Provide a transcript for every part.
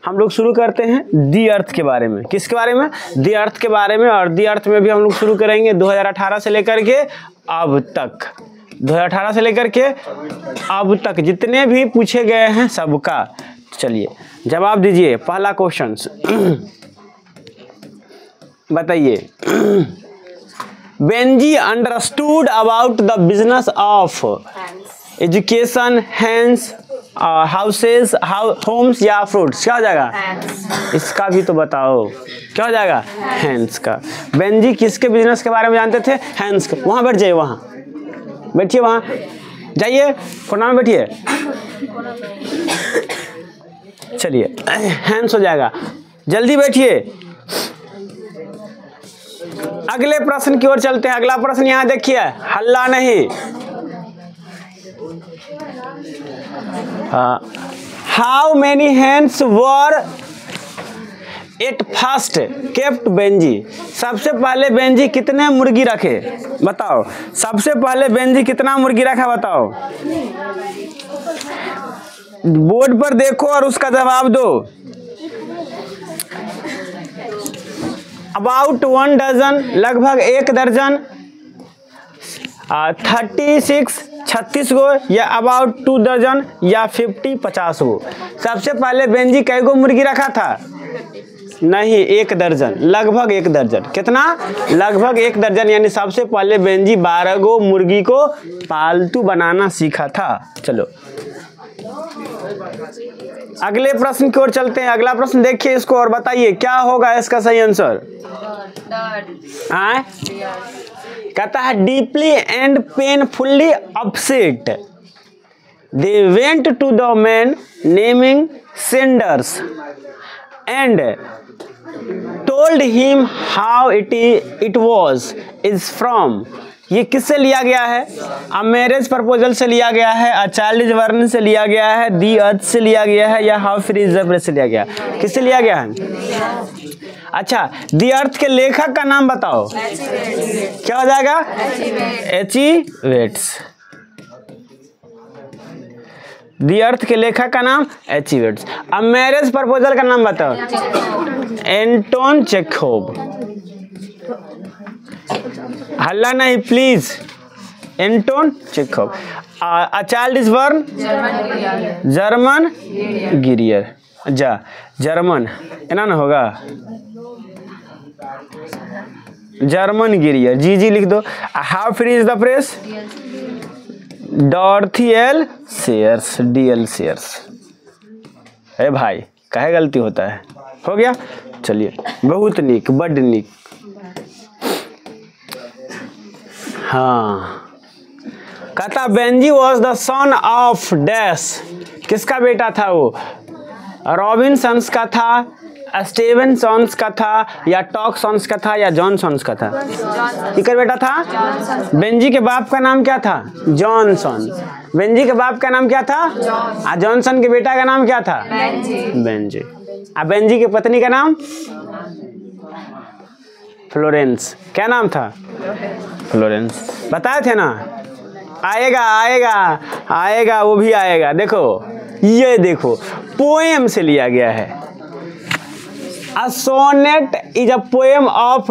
हम लोग शुरू करते हैं दी अर्थ के बारे में। किसके बारे में? दी अर्थ के बारे में। और दी अर्थ में भी हम लोग शुरू करेंगे 2018 से लेकर के अब तक, 2018 से लेकर के अब तक जितने भी पूछे गए हैं सबका चलिए जवाब दीजिए। पहला क्वेश्चन बताइए, Benji understood about the business of education, hands, houses, homes या फ्रूट्स? क्या हो जाएगा? इसका भी तो बताओ, क्या हो जाएगा? हैंड्स का। बेंजी किसके बिजनेस के बारे में जानते थे? हैंड्स का। वहां बैठ जाइए, वहां बैठिए, वहां जाइए, कोना में बैठिए। चलिए हैंड्स हो जाएगा, जल्दी बैठिए। अगले प्रश्न की ओर चलते हैं। अगला प्रश्न यहाँ देखिए, हल्ला नहीं। How many hands were at first kept Benji? सबसे पहले बेंजी कितने मुर्गी रखे? बताओ, सबसे पहले बेंजी कितना मुर्गी रखा? बताओ, बोर्ड पर देखो और उसका जवाब दो। अबाउट 1 डजन, लगभग 1 दर्जन, 36 गो, या अबाउट 2 दर्जन, या 50 गो। सबसे पहले बेंजी कई गो मुर्गी रखा था? नहीं, 1 दर्जन, लगभग 1 दर्जन। कितना? लगभग 1 दर्जन। यानी सबसे पहले बेंजी 12 गो मुर्गी को पालतू बनाना सीखा था। चलो अगले प्रश्न की ओर चलते हैं। अगला प्रश्न देखिए इसको और बताइए क्या होगा इसका सही आंसर। कहता है deeply and painfully upset they went to the man naming Sanders and told him how it was is from. ये किससे लिया गया है? अ मैरिज प्रपोजल से लिया गया है, अ चाइल्ड वर्न से लिया गया है, दी अर्थ से लिया गया है, या how free is the press से लिया गया? किससे लिया गया है? अच्छा, दी अर्थ के लेखक का नाम बताओ। क्या हो जाएगा? एच.ई. वेट्स। दी अर्थ के लेखक का नाम एच.ई. वेट्स। अब मैरिज प्रपोजल का नाम बताओ। Anton Chekhov. हल्ला नहीं please. Anton Chekhov. A child is born, Germaine Greer. जा जर्मन है ना होगा, जर्मन गिरियर। जी लिख दो। How free is the press? Dorothy L Sayers, DL Sayers. है भाई, काहे गलती होता है? हो गया। चलिए बहुत नीक, बड नीक। हाँ, कहता Benji was the son of dash. किसका बेटा था वो? रॉबिन्सन्स का था, स्टीवेंसन्स का था, या टॉकसन्स का था, या जॉनसन्स का था? किसका बेटा था? बेंजी के बाप का नाम क्या था? जॉनसन। बेंजी के बाप का नाम क्या था? जॉनसन के बेटा का नाम क्या था? बेंजी। अब बेंजी की पत्नी का नाम फ्लोरेंस। क्या नाम था? फ्लोरेंस। बताए थे ना? आएगा आएगा आएगा, वो भी आएगा। देखो ये देखो, पोएम से लिया गया है। A sonnet is a poem of ...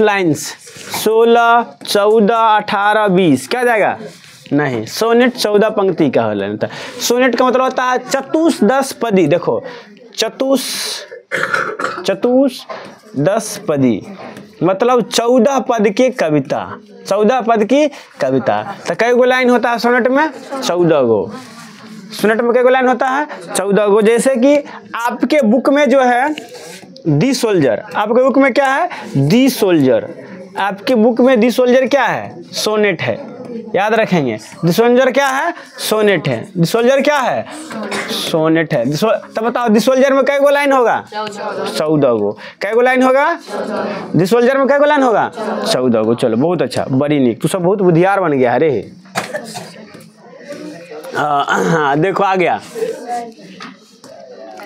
lines 16, 14, 18, 20। क्या जाएगा? नहीं, सोनेट 14 पंक्ति का हो लेता है। सोनेट का मतलब होता है चतुर्दशपदी। देखो चतुर्दशपदी मतलब 14 पद की कविता। 14 पद की कविता। तो कई गो लाइन होता है सोनेट में? 14 गो। सोनेट में कई गो लाइन होता है? 14 गो। जैसे कि आपके बुक में जो है दी सोल्जर, आपके बुक में क्या है? दी सोल्जर। आपके बुक में दी सोल्जर क्या है? सोनेट है। याद रखेंगे, दी सोल्जर क्या है? सोनेट है। दी सोल्जर क्या है? सोनेट है। तब बताओ दी सोल्जर में कई गो लाइन होगा? 14 गो। कई गो लाइन होगा? दी सोल्जर में कई गो लाइन होगा? 14 गो। चलो बहुत अच्छा, बड़ी नीक। तू सब बहुत बुद्धियार बन गया। अरे हाँ देखो आ गया।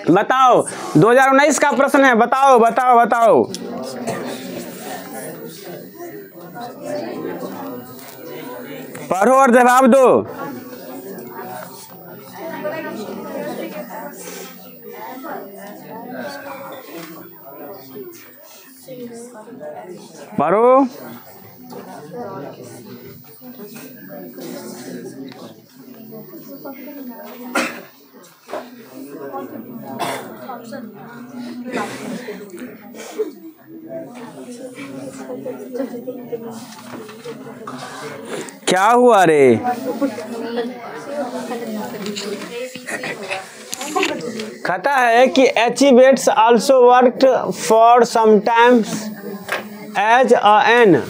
बताओ 2019 का प्रश्न है। बताओ बताओ बताओ। पढ़ो और जवाब दो। पढ़ो। क्या हुआ रे? कहता है कि H E Bates also worked for sometimes as an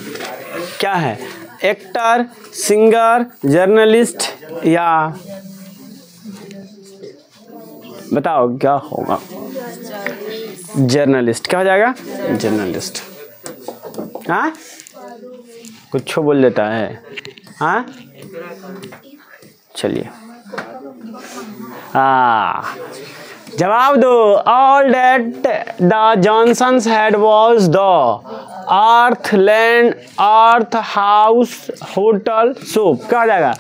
क्या है, एक्टर, सिंगर, जर्नलिस्ट, या बताओ क्या होगा? जर्नलिस्ट। क्या हो जाएगा? जर्नलिस्ट। हाँ, कुछ बोल देता है। हाँ, चलिए जवाब दो। All that the Johnsons had was the earth, land, earth, house, hotel, shop. क्या हो जाएगा?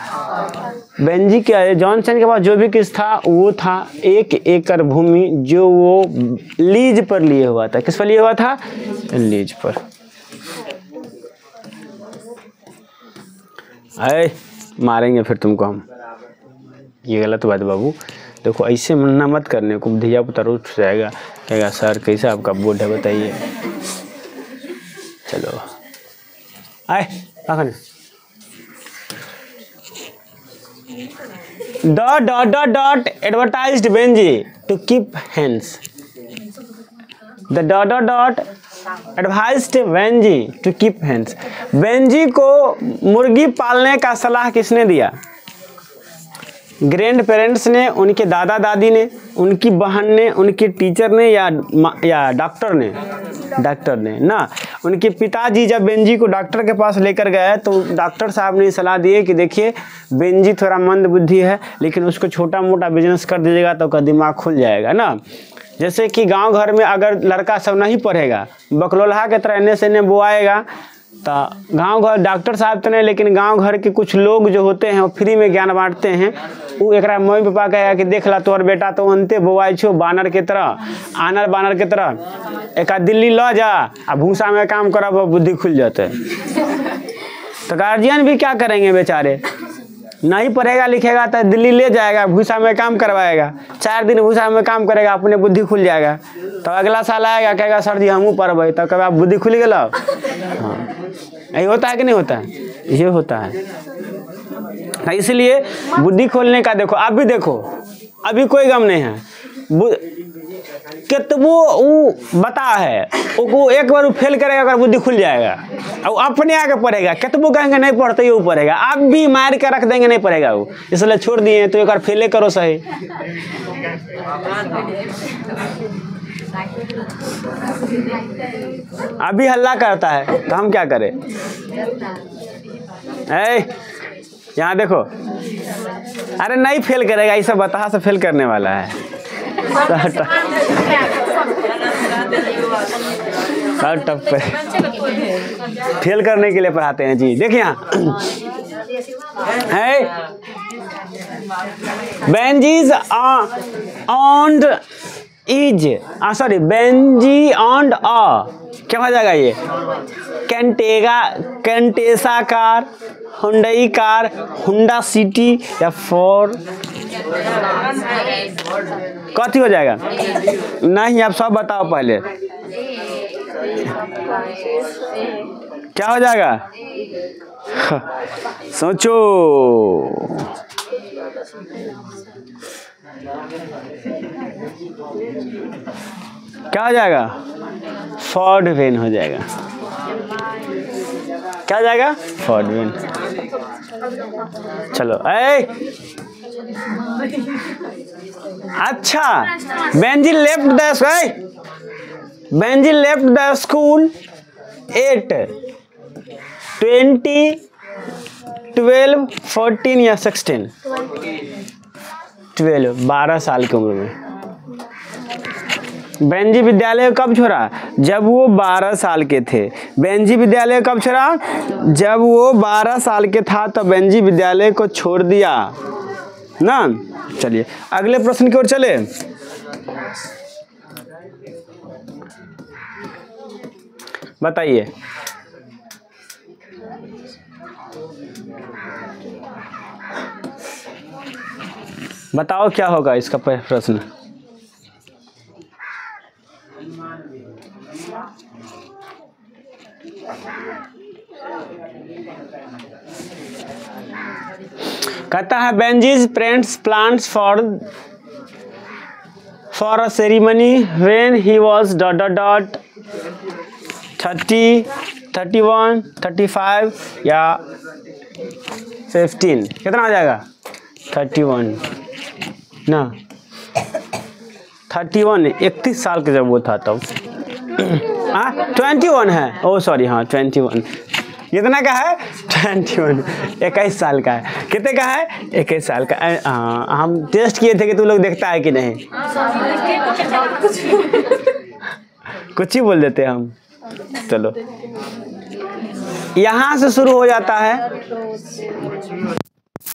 बेंजी क्या है? जॉनसन के पास जो भी कुछ था वो था 1 एकड़ भूमि जो वो लीज पर लिए हुआ था। किस पर लिए हुआ था? लीज पर। अरे मारेंगे फिर तुमको हम। ये गलत बात बाबू। देखो ऐसे मना मत करने को, धिया पुता उठ जाएगा, कहेगा सर कैसा आपका बोर्ड है बताइए। चलो आए the ... advertised Benji to keep hens. The ... advised Benji to keep hens. Benji को मुर्गी पालने का सलाह किसने दिया? ग्रैंड पेरेंट्स ने, उनके दादा दादी ने, उनकी बहन ने, उनके टीचर ने, या डॉक्टर ने? डॉक्टर ने ना। उनके पिताजी जब बेंजी को डॉक्टर के पास लेकर गए तो डॉक्टर साहब ने सलाह दी कि देखिए बेंजी थोड़ा मंद बुद्धि है, लेकिन उसको छोटा मोटा बिजनेस कर दीजिएगा तो उसका दिमाग खुल जाएगा ना। जैसे कि गांव घर में अगर लड़का सब नहीं पढ़ेगा, बकलोल्हा के तरह एने से एने बोआएगा, तो गांव घर डॉक्टर साहब तो नहीं, लेकिन गांव घर के कुछ लोग जो होते हैं वो फ्री में ज्ञान बांटते हैं। वो एक मम्मी पापा कहेगा कि देख ला तोहर बेटा तो अंते बोआई छो बानर के तरह, आनर बानर के तरह, एक दिल्ली ल जा आ भूसा में काम करा, बुद्धि खुल जाते। तो गार्जियन भी क्या करेंगे बेचारे? नहीं पढ़ेगा लिखेगा तो दिल्ली ले जाएगा, भूसा में काम करवाएगा, 4 दिन भूसा में काम करेगा, अपने बुद्धि खुल जाएगा। तो अगला साल आएगा कहेगा सर जी हमू पढ़बै, तो कब आप बुद्धि खुल गया। हाँ, यही होता है कि नहीं होता है? ये होता है। इसलिए बुद्धि खोलने का देखो, आप भी देखो, अभी कोई गम नहीं है। कितबो वो बता है, वो एक बार फेल करेगा अगर बुद्धि खुल जाएगा, और अपने आगे पढ़ेगा। कितबो कहेंगे नहीं पढ़ते वो पढ़ेगा, आप भी मार के रख देंगे नहीं पढ़ेगा वो, इसलिए छोड़ दिए। तो एक बार फेले करो सही। अभी हल्ला करता है तो हम क्या करें? यहाँ देखो, अरे नहीं फेल करेगा, ये सब बता से फेल करने वाला है। टप पे फेल करने के लिए पढ़ाते हैं जी। देखिए यहाँ है Benjy's owned is, sorry Benjy owned क्या हो जाएगा ये? Contessa car, Hyundai car, Honda City, या फॉर कथी हो जाएगा? नहीं, आप सब बताओ पहले क्या हो जाएगा? सोचो। क्या हो जाएगा? फोर्ड वेन हो जाएगा। क्या हो जाएगा? Ford when. चलो अच्छा, Benji left the school eight 20, 12, 14 या 16? 12 साल की उम्र में। बेंजी विद्यालय कब छोड़ा? जब वो 12 साल के थे। बेंजी विद्यालय कब छोड़ा? जब वो 12 साल के था तो बेंजी विद्यालय को छोड़ दिया ना। चलिए अगले प्रश्न की ओर चले। बताइए। बताओ क्या होगा इसका प्रश्न। कहता है Benjy's parents plants for a ceremony when he was ... 30, 31, 35 या 15। कितना आ जाएगा? 31 ना, 31 31 साल के जब वो था तब। हाँ 21 है, ओ सॉरी, हाँ 21। कितना का है? 21, 21 साल का है। कितने का है? 21 साल का। हाँ हम टेस्ट किए थे कि तू लोग देखता है कि नहीं। कुछ ही बोल देते हम। चलो यहाँ से शुरू हो जाता है